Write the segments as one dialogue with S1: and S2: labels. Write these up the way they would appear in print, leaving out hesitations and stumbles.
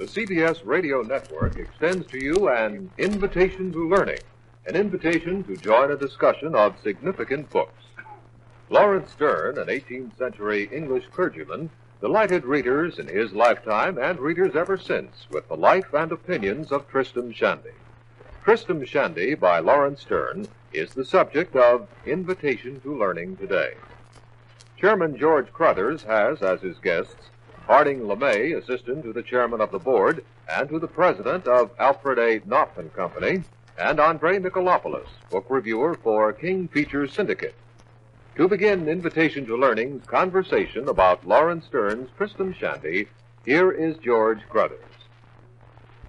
S1: The CBS radio network extends to you an invitation to learning, an invitation to join a discussion of significant books. Laurence Sterne, an 18th century English clergyman, delighted readers in his lifetime and readers ever since with the life and opinions of Tristram Shandy. Tristram Shandy by Laurence Sterne is the subject of Invitation to Learning today. Chairman George Crothers has as his guests Harding LeMay, assistant to the chairman of the board and to the president of Alfred A. Knopf and Company, and Andre Nicolopoulos, book reviewer for King Features Syndicate. To begin Invitation to Learning's conversation about Laurence Sterne's Tristram Shandy, here is George Crothers.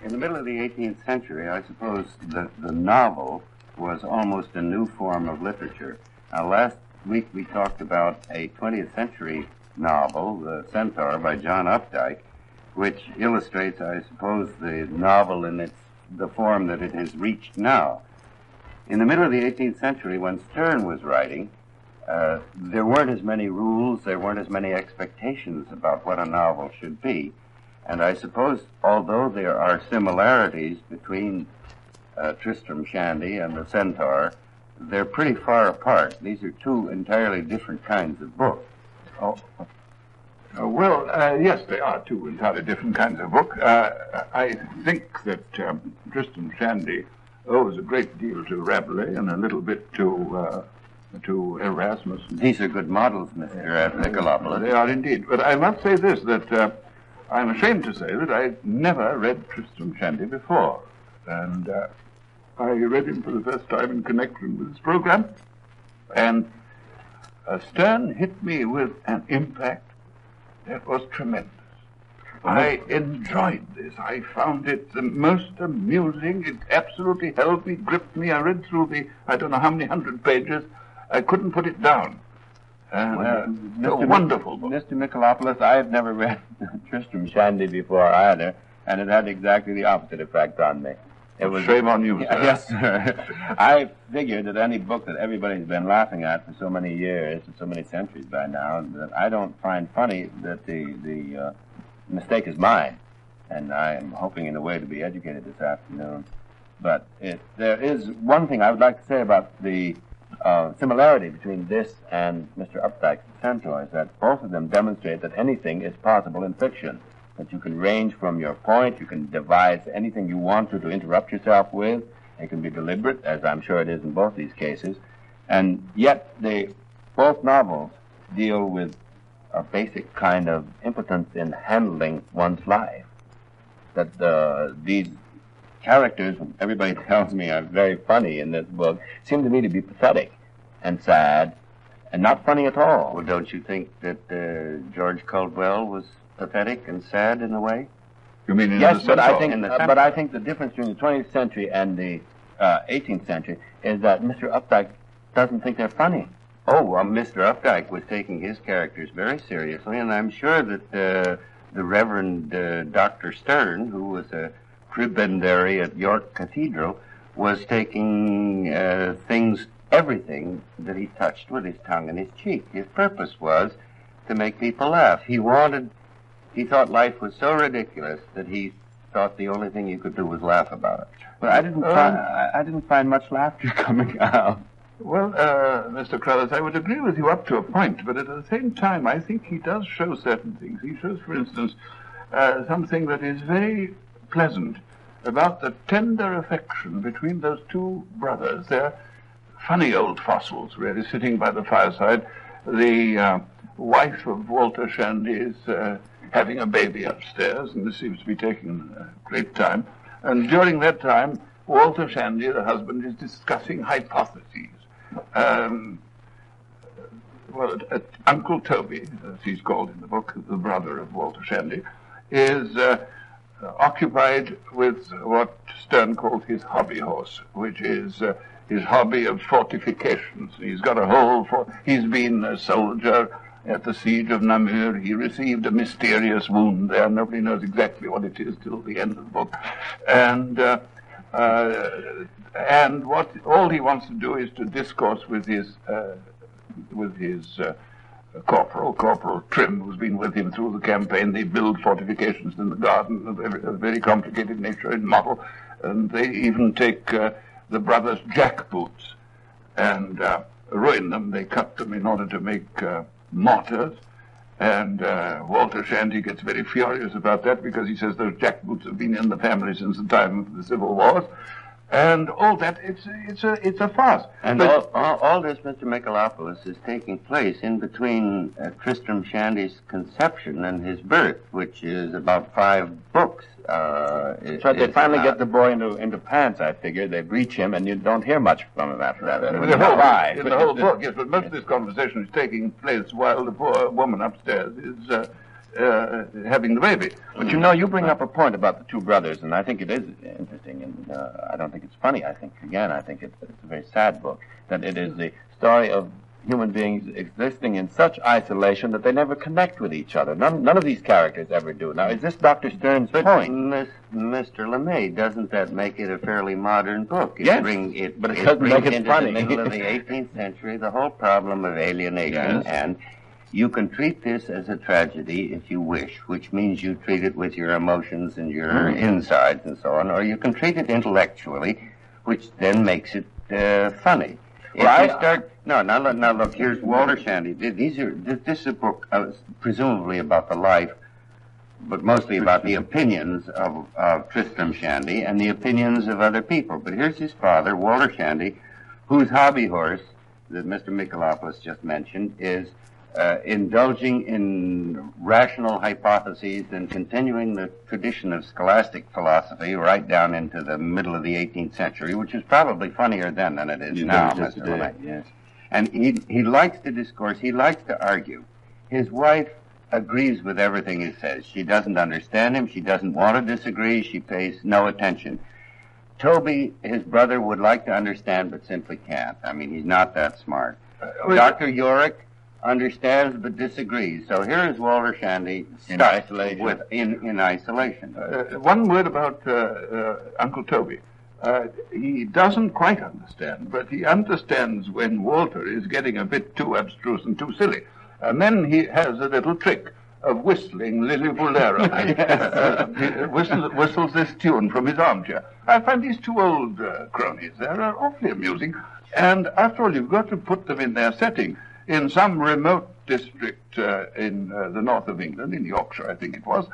S2: In the middle of the 18th century, I suppose the novel was almost a new form of literature. Now, last week we talked about a 20th century novel, The Centaur by John Updike, which illustrates, I suppose, the novel in the form that it has reached now. In the middle of the 18th century, when Sterne was writing, there weren't as many rules, there weren't as many expectations about what a novel should be. And I suppose, although there are similarities between Tristram Shandy and The Centaur, they're pretty far apart. These are two entirely different kinds of books.
S3: Yes, they are two entirely different kinds of book. I think that Tristram Shandy owes a great deal to Rabelais and a little bit to Erasmus.
S2: These are good models, Mr. Nicolopoulos.
S3: They are indeed. But I must say this, that I'm ashamed to say that I never read Tristram Shandy before. And I read him for the first time in connection with this program. And Sterne hit me with an impact that was tremendous. I enjoyed this. I found it the most amusing. It absolutely held me, gripped me. I read through I don't know how many hundred pages. I couldn't put it down. And a wonderful book.
S2: Mr. Nicolopoulos, I have never read Tristram Shandy before either, and it had exactly the opposite effect on me.
S3: It was shame on you, sir.
S2: Yes, sir. I figured that any book that everybody's been laughing at for so many years, for so many centuries by now, that I don't find funny that the mistake is mine. And I am hoping in a way to be educated this afternoon. But there is one thing I would like to say about the similarity between this and Mr. Updike's Centaur, is that both of them demonstrate that anything is possible in fiction. That you can range from your point, you can devise anything you want to interrupt yourself with. It can be deliberate, as I'm sure it is in both these cases. And yet, both novels deal with a basic kind of impotence in handling one's life. That these characters, everybody tells me are very funny in this book, seem to me to be pathetic and sad and not funny at all. Well, don't you think that George Caldwell was pathetic and sad in a way?
S3: You mean in
S2: yes,
S3: the
S2: but
S3: Centaur?
S2: I think the difference between the 20th century and the 18th century is that Mr. Updike doesn't think they're funny. Oh, well, Mr. Updike was taking his characters very seriously, and I'm sure that the Reverend Dr. Sterne, who was a prebendary at York Cathedral, was taking everything that he touched with his tongue and his cheek. His purpose was to make people laugh. He thought life was so ridiculous that he thought the only thing you could do was laugh about it.
S4: But I didn't find much laughter coming out.
S3: Well, Mr. Crothers, I would agree with you up to a point, but at the same time, I think he does show certain things. He shows, for instance, something that is very pleasant about the tender affection between those two brothers. They're funny old fossils, really, sitting by the fireside. The wife of Walter Shandy is having a baby upstairs, and this seems to be taking great time. And during that time, Walter Shandy, the husband, is discussing hypotheses. Uncle Toby, as he's called in the book, the brother of Walter Shandy, is occupied with what Sterne called his hobby horse, which is his hobby of fortifications. He's got he's been a soldier at the siege of Namur. He received a mysterious wound there. Nobody knows exactly what it is till the end of the book. And all he wants to do is to discourse with his Corporal Trim, who's been with him through the campaign. They build fortifications in the garden of a very complicated nature in model, and they even take the brothers' jackboots and ruin them. They cut them in order to make mortars. And Walter Shandy gets very furious about that because he says those jackboots have been in the family since the time of the Civil Wars. And all that, it's a farce.
S2: And
S3: but,
S2: all this, Mr. Michaelopoulos, is taking place in between Tristram Shandy's conception and his birth, which is about 5 books.
S4: That's right. They finally get the boy into pants, I figure. They breach him, and you don't hear much from him after that.
S3: In the whole book, yes, but most of this conversation is taking place while the poor woman upstairs is having the baby.
S4: But you know, you bring up a point about the 2 brothers, and I think it is interesting, and I don't think it's funny. I think it's a very sad book, that it is the story of human beings existing in such isolation that they never connect with each other. None of these characters ever do. Now, is this Dr. Sterne's point?
S2: Mr. LeMay, doesn't that make it a fairly modern book?
S4: Yes, but it doesn't make it funny.
S2: In the middle of the 18th century, the whole problem of alienation, and you can treat this as a tragedy if you wish, which means you treat it with your emotions and your insides and so on, or you can treat it intellectually, which then makes it funny. Now look, here's Walter Shandy. This is a book presumably about the life, but mostly about the opinions of Tristram Shandy and the opinions of other people. But here's his father, Walter Shandy, whose hobby horse, that Mr. Michaelopoulos just mentioned, is indulging in rational hypotheses and continuing the tradition of scholastic philosophy right down into the middle of the 18th century, which is probably funnier then than it is now, Mr. LeMay.
S4: Yes.
S2: And he likes to discourse, he likes to argue. His wife agrees with everything he says. She doesn't understand him, she doesn't want to disagree, she pays no attention. Toby, his brother, would like to understand but simply can't. I mean, he's not that smart. Dr. Yorick understands but disagrees. So here is Walter Shandy
S4: in isolation.
S2: In isolation.
S3: One word about Uncle Toby. He doesn't quite understand, but he understands when Walter is getting a bit too abstruse and too silly. And then he has a little trick of whistling Lili Bolero. He whistles this tune from his armchair. I find these 2 old cronies there are awfully amusing. And after all, you've got to put them in their setting. In some remote district in the north of England, in Yorkshire, I think it was.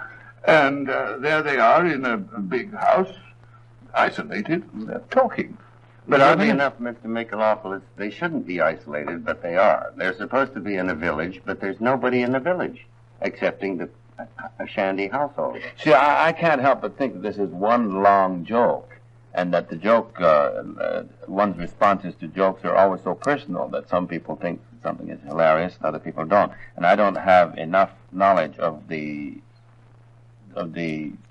S3: And there they are in a big house, isolated, and they're talking.
S2: But oddly enough, Mr. Michaelopoulos, they shouldn't be isolated, but they are. They're supposed to be in a village, but there's nobody in the village, excepting a Shandy household.
S4: See, I can't help but think that this is one long joke, and that the joke, one's responses to jokes are always so personal that some people think something is hilarious and other people don't. And I don't have enough knowledge of the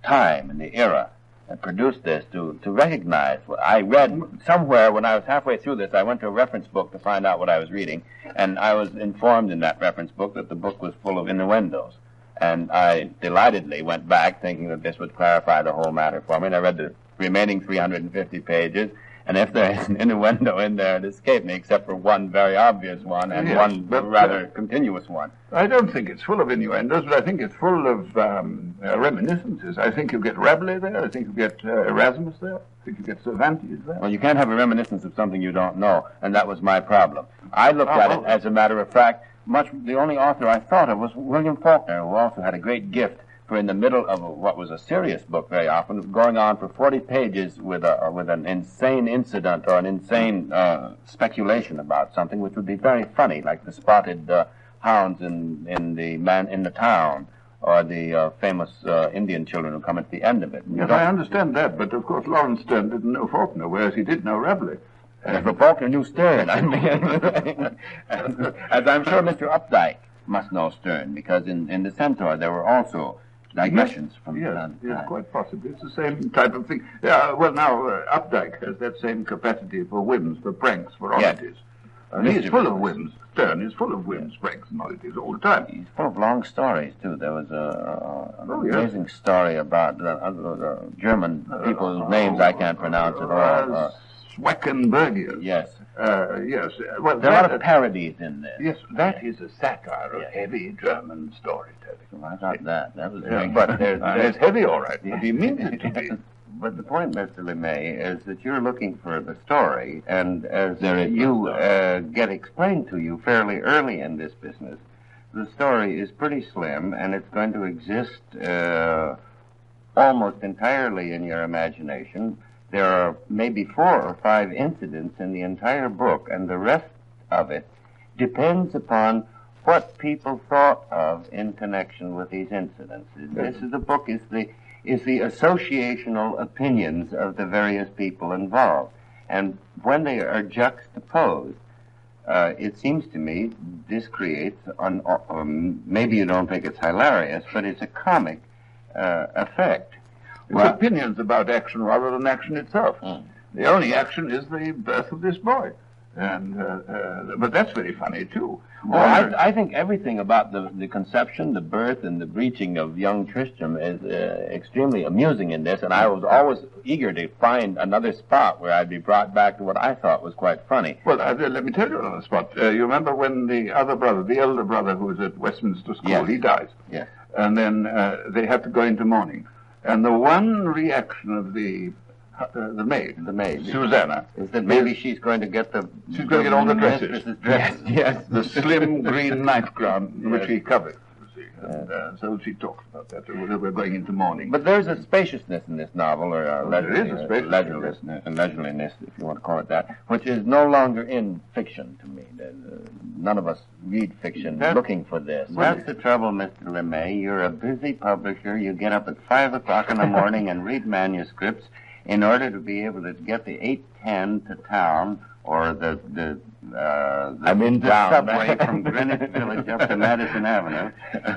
S4: time and the era that produced this to recognize. I read somewhere when I was halfway through this, I went to a reference book to find out what I was reading, and I was informed in that reference book that the book was full of innuendos. And I delightedly went back thinking that this would clarify the whole matter for me, and I read the remaining 350 pages, and if there is an innuendo in there, it escaped me, except for one very obvious one and one rather continuous one.
S3: I don't think it's full of innuendos, but I think it's full of reminiscences. I think you get Rabelais there, I think you get Erasmus there, I think you get Cervantes there.
S4: Well, you can't have a reminiscence of something you don't know, and that was my problem. I looked at it, as a matter of fact, the only author I thought of was William Faulkner, who also had a great gift for, in the middle of what was a serious book very often, going on for 40 pages with an insane incident or an insane speculation about something which would be very funny, like the spotted hounds in the town, or the famous Indian children who come at the end of it.
S3: Yes, I understand that, but of course Laurence Sterne didn't know Faulkner, whereas he did know Rabelais.
S4: But Faulkner knew Sterne. I mean, as I'm sure Mr. Updike must know Sterne, because in The Centaur there were also digressions from time to time.
S3: Yes, quite possibly. It's the same type of thing. Yeah, well, now, Updike has that same capacity for whims, for pranks, for oddities. He is full of whims. Sterne is full of whims, pranks, and oddities all the time.
S4: He's full of long stories, too. There was an amazing story about German people whose names I can't pronounce at all.
S3: Swackenbergian.
S2: Yes.
S3: Yes. Well,
S2: There are a lot of parodies in there.
S3: Yes, that is a satire of heavy German storytelling.
S2: Well, I got that. That was
S3: Yeah,
S2: very
S3: but
S2: good.
S3: it's heavy, all right. But he means it to be.
S4: But the point, Mr. LeMay, is that you're looking for the story, and as
S2: There is
S4: you
S2: no
S4: get explained to you fairly early in this business, the story is pretty slim, and it's going to exist almost entirely in your imagination. There are maybe 4 or 5 incidents in the entire book, and the rest of it depends upon what people thought of in connection with these incidents. This is the book is the associational opinions of the various people involved, and when they are juxtaposed, it seems to me this creates maybe you don't think it's hilarious, but it's a comic effect.
S3: It's opinions about action rather than action itself. The only action is the birth of this boy. And but that's very funny, too.
S2: Well, I think everything about the conception, the birth, and the breaching of young Tristram is extremely amusing in this, and I was always eager to find another spot where I'd be brought back to what I thought was quite funny.
S3: Well, let me tell you another spot. You remember when the other brother, the elder brother who was at Westminster School,
S2: Yes.
S3: he dies.
S2: Yes.
S3: And then they have to go into mourning. And the one reaction of the maid, Susanna,
S4: Is that maybe she's going to get the...
S3: She's going to get all the dresses.
S4: mistress's dresses.
S2: Yes.
S3: the slim green nightgown which he covered, you see. And so she talks about that. We're going into mourning.
S2: But there's a spaciousness in this novel, or
S3: There is a spaciousness.
S2: leisureliness, if you want to call it that, which is no longer in fiction to me. None of us read fiction looking for this.
S4: That's the trouble, Mr. LeMay. You're a busy publisher. You get up at 5 o'clock in the morning and read manuscripts in order to be able to get the 8:10 to town, or the subway from Greenwich Village up to Madison Avenue,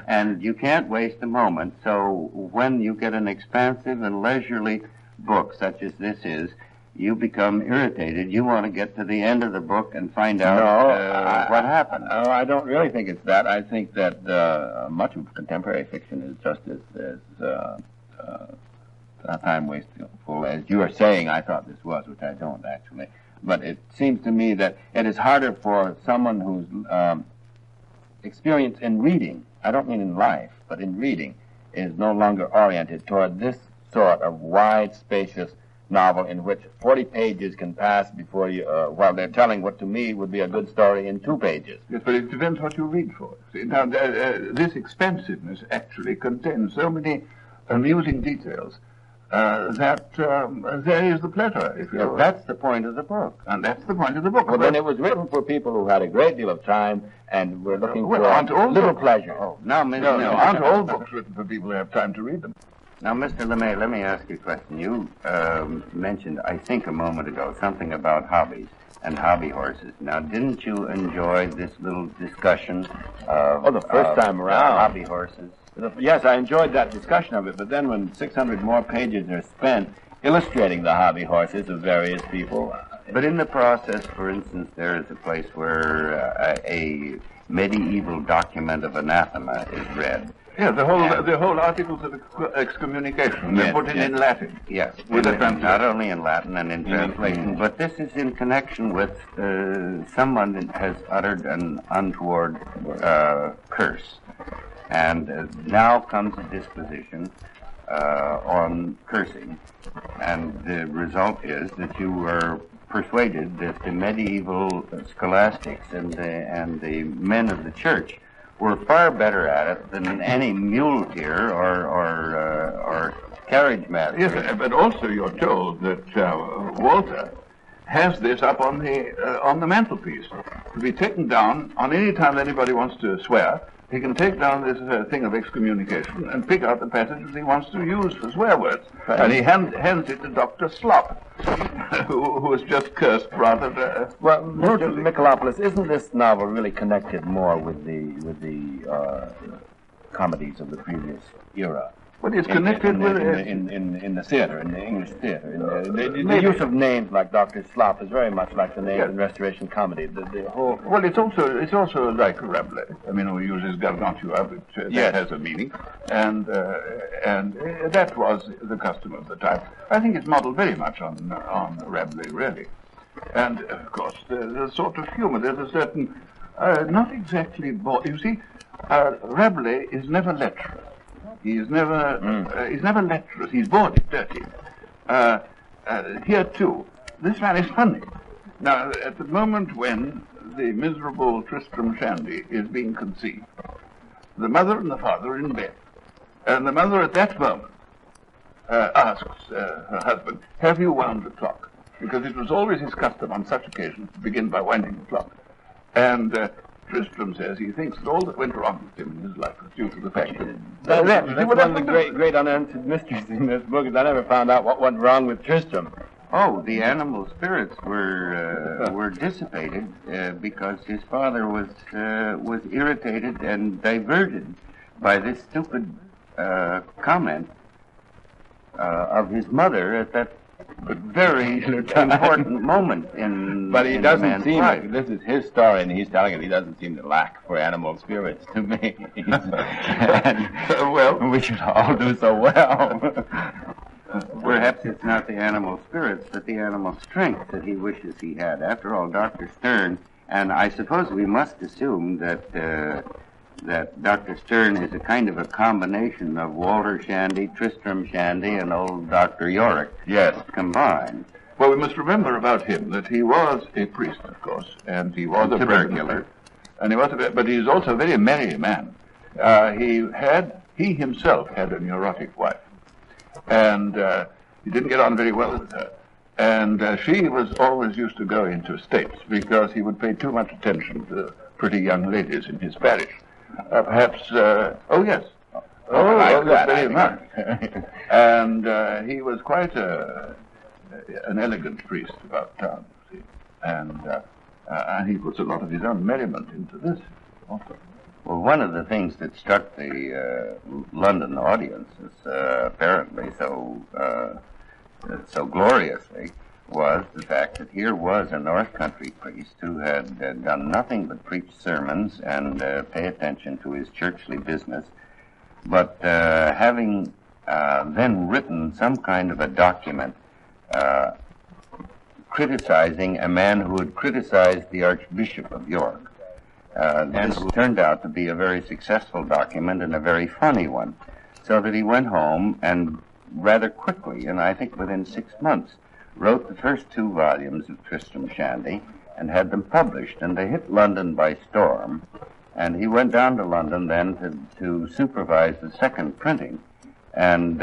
S4: and you can't waste a moment. So when you get an expansive and leisurely book such as this is, you become irritated. You want to get to the end of the book and find out what happened.
S2: No, I don't really think it's that. I think that much of contemporary fiction is just as time wasteful as you are saying. I thought this was, which I don't actually. But it seems to me that it is harder for someone whose experience in reading, I don't mean in life, but in reading, is no longer oriented toward this sort of wide, spacious novel in which 40 pages can pass before you, while they're telling what to me would be a good story in 2 pages.
S3: Yes, but it depends what you read for. See, now, this expansiveness actually contains so many amusing details that there is the pleasure, if you
S4: That's the point of the book.
S3: And that's the point of the book.
S2: Well, then it was written for people who had a great deal of time and were looking
S3: aren't
S2: for
S3: all
S2: little
S3: books-
S2: pleasure.
S3: aren't all books written for people who have time to read them?
S4: Now, Mr. LeMay, let me ask you a question. You mentioned, I think a moment ago, something about hobbies and hobby horses. Now, didn't you enjoy this little discussion of
S2: the first time around.
S4: hobby horses?
S2: Yes, I enjoyed that discussion of it, but then when 600 more pages are spent illustrating the hobby horses of various people...
S4: But in the process, for instance, there is a place where a medieval document of anathema is read.
S3: Yeah, the whole articles of excommunication, they're put in Latin.
S4: Yes,
S3: With a
S4: not only in Latin and in translation, but this is in connection with someone that has uttered an untoward curse. And now comes a disposition on cursing, and the result is that you were persuaded that the medieval scholastics and the men of the church were far better at it than any muleteer or carriage master.
S3: Yes, but also you're told that Walter has this up on the mantelpiece to be taken down on any time anybody wants to swear. He can take down this thing of excommunication and pick out the passages he wants to use for swear words. Right. And he hands it to Dr. Slop, who has just cursed rather
S2: Well, Mr. Michelopoulos, isn't this novel really connected more with the comedies of the previous era?
S3: But it's connected with
S2: in the theater, in the English theater. The use of names like Dr. Slop is very much like the names in Restoration comedy. The whole.
S3: Well, it's also like Rabelais. I mean, who uses Gargantua, which that has a meaning, and that was the custom of the time. I think it's modeled very much on Rabelais, really. And, of course, there's a sort of humor. There's a certain, not exactly, you see, Rabelais is never lecherous. He's never lecherous. He's bored, dirty. Here, too, this man is funny. Now, at the moment when the miserable Tristram Shandy is being conceived, the mother and the father are in bed. And the mother at that moment asks her husband, "Have you wound the clock?" Because it was always his custom on such occasions to begin by winding the clock. And Tristram says he thinks that all that went wrong with him in his life was due to the fact that...
S4: That's one of the great unanswered mysteries in this book, is I never found out what went wrong with Tristram.
S2: Oh, the animal spirits were dissipated because his father was irritated and diverted by this stupid comment of his mother at that very important moment in.
S4: But he doesn't seem
S2: life.
S4: like, this is his story, and he's telling it. He doesn't seem to lack for animal spirits to me. Well, we should all do so well.
S2: Perhaps it's not the animal spirits, but the animal strength that he wishes he had. After all, Dr. Sterne, and I suppose we must assume that Dr. Sterne is a kind of a combination of Walter Shandy, Tristram Shandy, and old Dr. Yorick.
S4: Yes.
S2: Combined.
S3: Well, we must remember about him that he was a priest, of course, and he was a tubercular, and but he was also a very merry man. He himself had a neurotic wife, and he didn't get on very well with her. And she was always used to go into states because he would pay too much attention to pretty young ladies in his parish. Perhaps, oh yes.
S4: Like that,
S3: very much. And he was quite an elegant priest about town, you see. And he puts a lot of his own merriment into this also.
S2: Well, one of the things that struck the London audiences apparently so gloriously was the fact that here was a North Country priest who had done nothing but preach sermons and pay attention to his churchly business, but having then written some kind of a document criticizing a man who had criticized the Archbishop of York. This turned out to be a very successful document and a very funny one, so that he went home and rather quickly, and I think within 6 months, wrote the first 2 volumes of Tristram Shandy and had them published, and they hit London by storm. And he went down to London then to supervise the second printing, and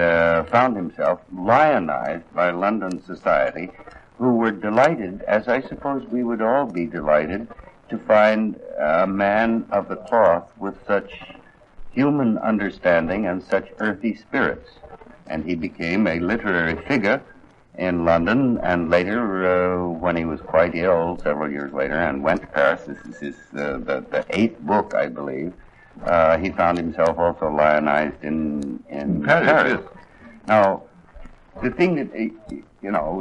S2: found himself lionized by London society, who were delighted, as I suppose we would all be delighted, to find a man of the cloth with such human understanding and such earthy spirits. And he became a literary figure in London, and later, when he was quite ill, several years later, and went to Paris, this is the 8th book, I believe, he found himself also lionized in Paris. Now, the thing that,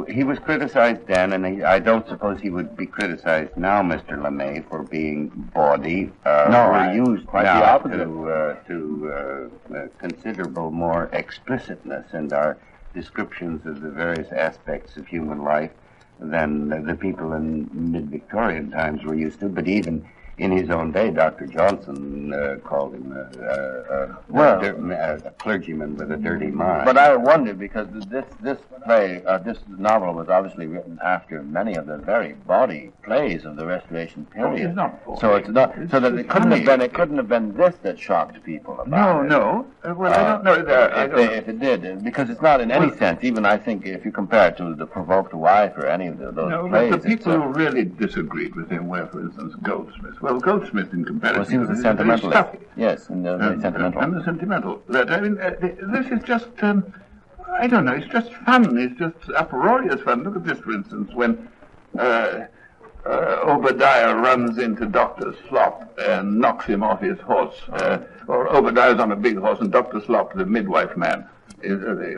S2: he was criticized then, and I don't suppose he would be criticized now, Mr. LeMay, for being bawdy. We're used
S4: quite
S2: now
S4: the opposite.
S2: to considerable more explicitness in our descriptions of the various aspects of human life than the people in mid-Victorian times were used to. But even in his own day, Dr. Johnson called him a clergyman with a dirty mind.
S4: But I wonder, because this play, this novel was obviously written after many of the very bawdy plays of the Restoration period.
S3: It's not bawdy.
S4: So it's not. So that it couldn't have been this that shocked people about it.
S3: No. Well, I don't know.
S4: If it did, because it's not in any sense. Even I think if you compare it to The Provoked Wife or any of those plays.
S3: But the people who really disagreed with him were, for instance, Goldsmith. Well, Goldsmith, in comparison,
S4: he was a sentimentalist. Yes, and very sentimental.
S3: And the sentimental. This is just, I don't know, it's just fun. It's just uproarious fun. Look at this, for instance, when Obadiah runs into Dr. Slop and knocks him off his horse. Or Obadiah's on a big horse, and Dr. Slop, the midwife man,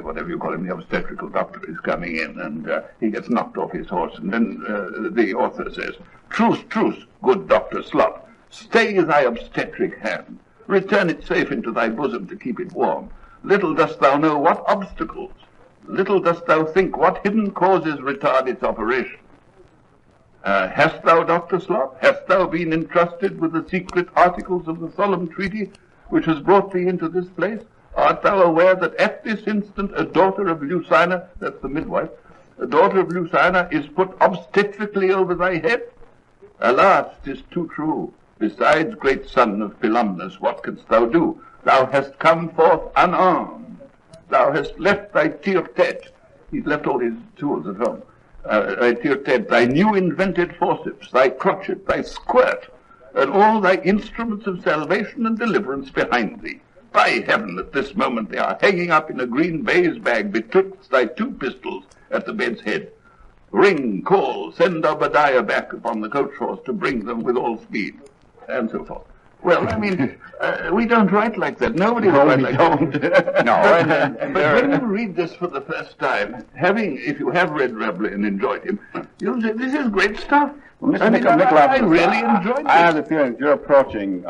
S3: whatever you call him, the obstetrical doctor, is coming in, and he gets knocked off his horse. And then the author says, "Truce, truce, good Dr. Slop. Stay thy obstetric hand. Return it safe into thy bosom to keep it warm. Little dost thou know what obstacles, little dost thou think what hidden causes retard its operation." Hast thou, Dr. Slop, hast thou been entrusted with the secret articles of the solemn treaty which has brought thee into this place? Art thou aware that at this instant a daughter of Lucina, that's the midwife, a daughter of Lucina is put obstetrically over thy head? Alas, 'tis too true. Besides, great son of Pilumnus, what canst thou do? Thou hast come forth unarmed. Thou hast left thy tire-tete. He's left all his tools at home. Thy tire-tete, thy new invented forceps, thy crotchet, thy squirt, and all thy instruments of salvation and deliverance behind thee. By heaven, at this moment they are hanging up in a green baize bag betwixt thy two pistols at the bed's head. Ring, call, send Obadiah back upon the coach horse to bring them with all speed, and so forth. Well, I mean, we don't write like that. Nobody will write like that.
S2: No,
S3: but when you read this for the first time, if you have read Rabelais and enjoyed him, you'll say, this is great stuff.
S2: Well, Mr.
S3: I really enjoyed it.
S2: I have the feeling you're approaching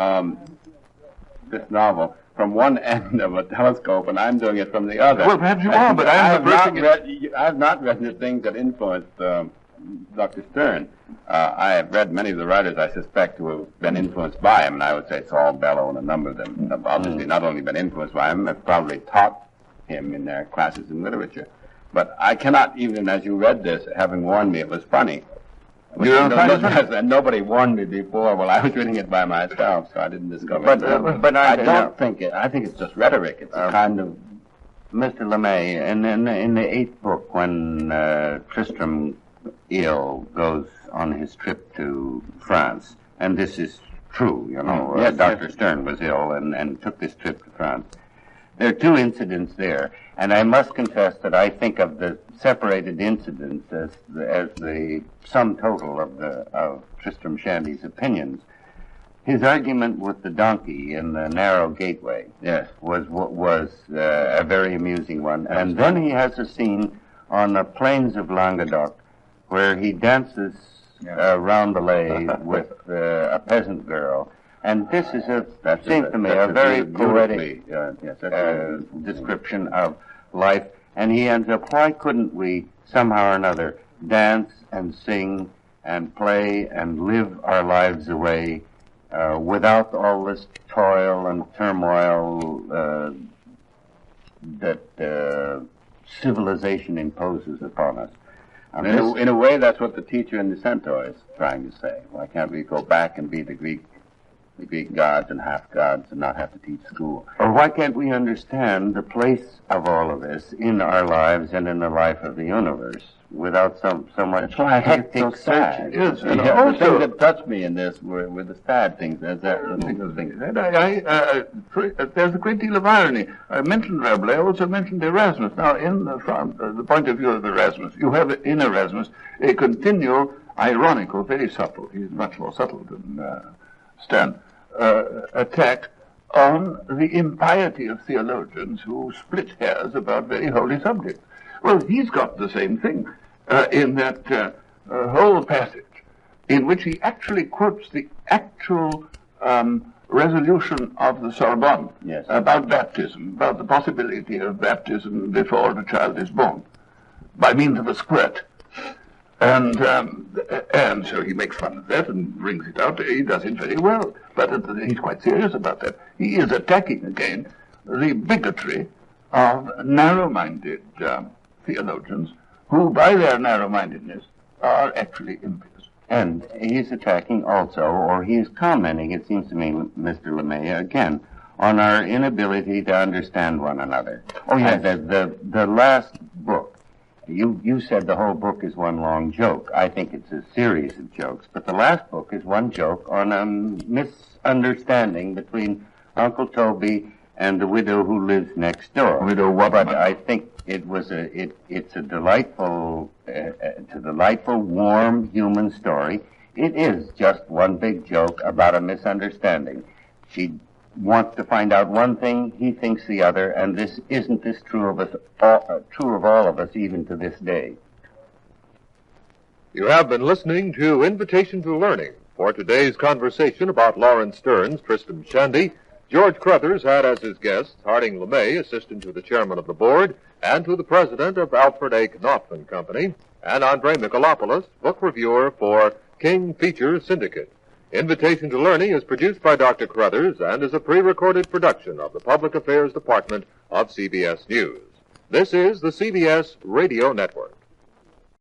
S2: this novel from one end of a telescope, and I'm doing it from the other.
S3: Well, perhaps you are, but I
S2: have not read the things that influenced Dr. Sterne. I have read many of the writers I suspect who have been influenced by him, and I would say Saul Bellow and a number of them have obviously not only been influenced by him, have probably taught him in their classes in literature. But I cannot, even as you read this, having warned me it was funny.
S3: You don't find it funny?
S2: And nobody warned me before. Well, I was reading it by myself, so I didn't discover it.
S4: But I don't
S2: think it. I think it's just rhetoric. It's a kind of...
S4: Mr. LeMay, in the 8th book, when Tristram goes on his trip to France, and this is true, you know,
S2: Yes,
S4: Dr. Sterne was ill and took this trip to France. There are two incidents there, and I must confess that I think of the separated incidents as the sum total of Tristram Shandy's opinions. His argument with the donkey in the narrow gateway, was a very amusing one. And then he has a scene on the plains of Languedoc where he dances round the lay with a peasant girl. And this is seems to me a very poetic description of life. And he ends up, why couldn't we somehow or another dance and sing and play and live our lives away without all this toil and turmoil that civilization imposes upon us?
S2: In a way, that's what the teacher in the Centaur is trying to say. Why can't we go back and be the Greek gods and half-gods and not have to teach school?
S4: Or why can't we understand the place of all of this in our lives and in the life of the universe without so much hectic searching?
S3: Yes, and
S2: The
S3: also...
S2: things that touched me in this were the sad things. There's that little thing.
S3: There's a great deal of irony. I mentioned Rabelais, I also mentioned Erasmus. Now, from the point of view of Erasmus, you have in Erasmus a continual, ironical, very subtle, he's much more subtle than Sterne, attack on the impiety of theologians who split hairs about very holy subjects. Well, he's got the same thing in that whole passage in which he actually quotes the actual resolution of the Sorbonne about baptism, about the possibility of baptism before the child is born, by means of a squirt. And so he makes fun of that and brings it out. He does it very well, but he's quite serious about that. He is attacking again the bigotry of narrow-minded theologians who, by their narrow-mindedness, are actually impious.
S4: And he's attacking also, or he's commenting, it seems to me, Mr. LeMay, again, on our inability to understand one another.
S2: Oh, yes.
S4: The last book, you said the whole book is one long joke. I think it's a series of jokes, but the last book is one joke on a misunderstanding between Uncle Toby and the widow who lives next door.
S3: Widow what?
S4: But I think it's a delightful, warm human story. It is just one big joke about a misunderstanding. She wants to find out one thing, he thinks the other, and isn't this true of us, true of all of us, even to this day?
S1: You have been listening to Invitation to Learning. For today's conversation about Laurence Sterne's Tristram Shandy, George Crothers had as his guests Harding LeMay, assistant to the chairman of the board, and to the president of Alfred A. Knopf and Company, and Andre Michelopoulos, book reviewer for King Features Syndicate. Invitation to Learning is produced by Dr. Carruthers and is a pre-recorded production of the Public Affairs Department of CBS News. This is the CBS Radio Network.